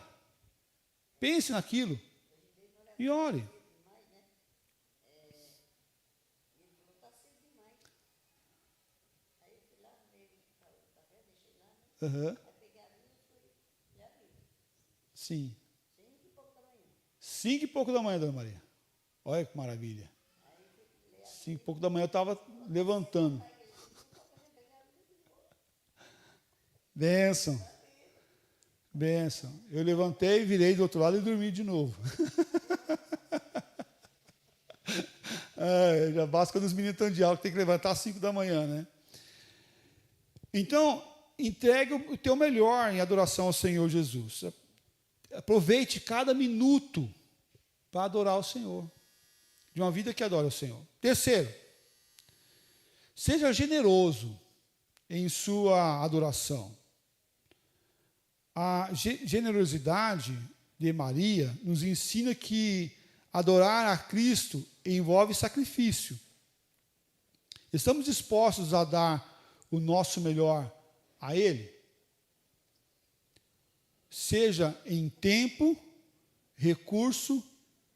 Pense naquilo. E ore. Uhum. Sim. 5 e pouco da manhã, dona Maria. Olha que maravilha. 5 e pouco da manhã eu estava levantando. Bênção. Bênção. Eu levantei, virei do outro lado e dormi de novo. Já basta quando os meninos estão de aula, que tem que levantar às 5 da manhã, né? Então, entregue o teu melhor em adoração ao Senhor Jesus. Aproveite cada minuto para adorar o Senhor. De uma vida que adora o Senhor. Terceiro, seja generoso em sua adoração. A generosidade de Maria nos ensina que adorar a Cristo envolve sacrifício. Estamos dispostos a dar o nosso melhor a Ele? Seja em tempo, recurso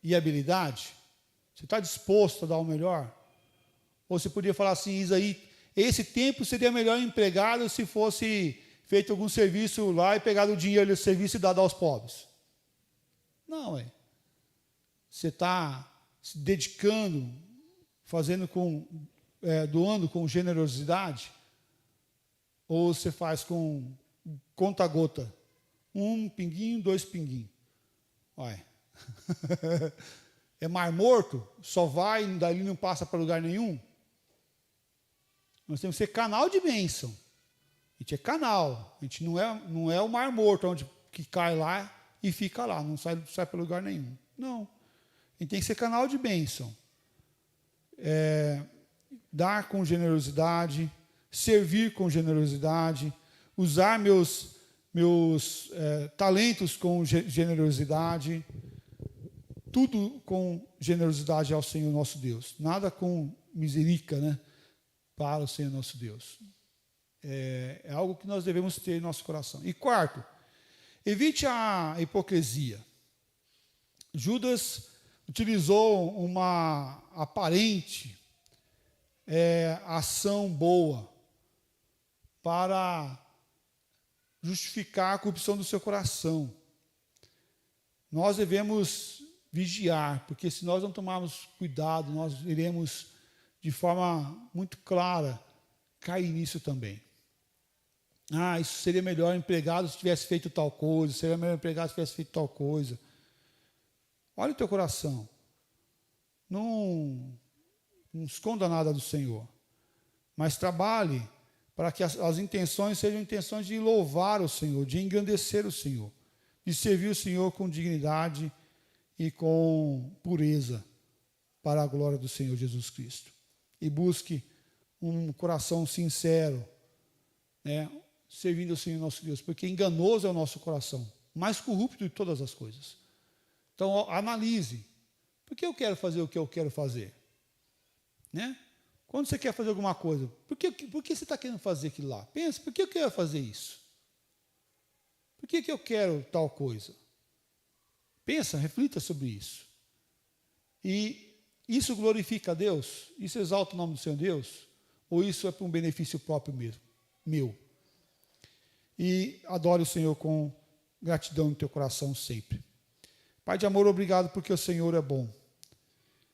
e habilidade. Você está disposto a dar o melhor? Ou você podia falar assim, Isaí, esse tempo seria melhor empregado se fosse feito algum serviço lá e pegado o dinheiro do serviço e dado aos pobres. Não, você está se dedicando, fazendo doando com generosidade, ou você faz com conta-gota? 1 pinguinho, 2 pinguinhos. Vai. É mar morto? Só vai, dali não passa para lugar nenhum? Nós temos que ser canal de bênção. A gente é canal. A gente não é o mar morto, que cai lá e fica lá, não sai para lugar nenhum. Não. A gente tem que ser canal de bênção. Dar com generosidade, servir com generosidade, usar meus talentos com generosidade, tudo com generosidade ao Senhor nosso Deus. Nada com misericórdia, né, para o Senhor nosso Deus. É algo que nós devemos ter em nosso coração. E quarto, evite a hipocrisia. Judas utilizou uma aparente ação boa para justificar a corrupção do seu coração. Nós devemos vigiar, porque se nós não tomarmos cuidado, nós iremos, de forma muito clara, cair nisso também. Isso seria melhor empregado se tivesse feito tal coisa, seria melhor empregado se tivesse feito tal coisa. Olha o teu coração. Não esconda nada do Senhor, mas trabalhe para que as intenções sejam intenções de louvar o Senhor, de engrandecer o Senhor, de servir o Senhor com dignidade e com pureza para a glória do Senhor Jesus Cristo. E busque um coração sincero, servindo o Senhor nosso Deus, porque enganoso é o nosso coração, mais corrupto de todas as coisas. Então, analise. Por que eu quero fazer o que eu quero fazer? Quando você quer fazer alguma coisa, por que você está querendo fazer aquilo lá? Pensa, por que eu quero fazer isso? Por que eu quero tal coisa? Pensa, reflita sobre isso. E isso glorifica a Deus? Isso exalta o nome do Senhor Deus? Ou isso é para um benefício próprio mesmo, meu? E adore o Senhor com gratidão no teu coração sempre. Pai de amor, obrigado porque o Senhor é bom.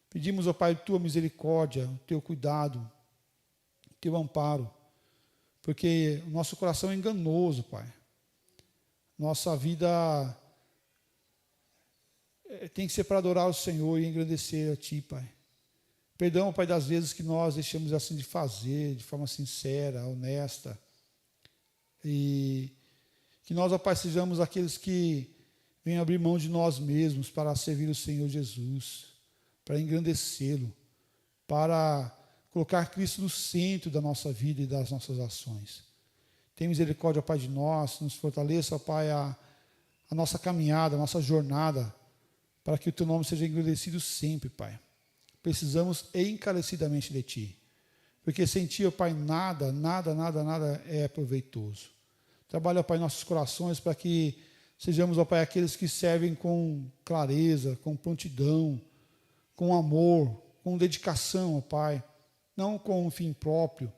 Pedimos, ó Pai, tua misericórdia, o teu cuidado, o teu amparo, porque o nosso coração é enganoso, Pai. Nossa vida tem que ser para adorar o Senhor e engrandecer a Ti, Pai. Perdão, Pai, das vezes que nós deixamos assim de fazer, de forma sincera, honesta, e que nós, ó Pai, sejamos aqueles que vêm abrir mão de nós mesmos para servir o Senhor Jesus, para engrandecê-lo, para colocar Cristo no centro da nossa vida e das nossas ações. Tem misericórdia, Pai, de nós, nos fortaleça, Pai, a nossa caminhada, a nossa jornada, para que o Teu nome seja engrandecido sempre, Pai. Precisamos encarecidamente de Ti, porque sem Ti, ó Pai, nada é proveitoso. Trabalha, ó Pai, nossos corações para que sejamos, ó Pai, aqueles que servem com clareza, com prontidão, com amor, com dedicação, ó Pai, não com um fim próprio,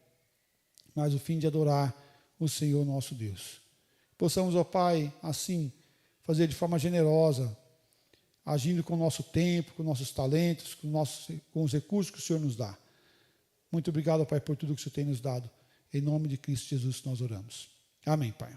mas o fim de adorar o Senhor nosso Deus. Possamos, ó Pai, assim, fazer de forma generosa, agindo com o nosso tempo, com nossos talentos, com os recursos que o Senhor nos dá. Muito obrigado, ó Pai, por tudo que o Senhor tem nos dado. Em nome de Cristo Jesus nós oramos. Amém, Pai.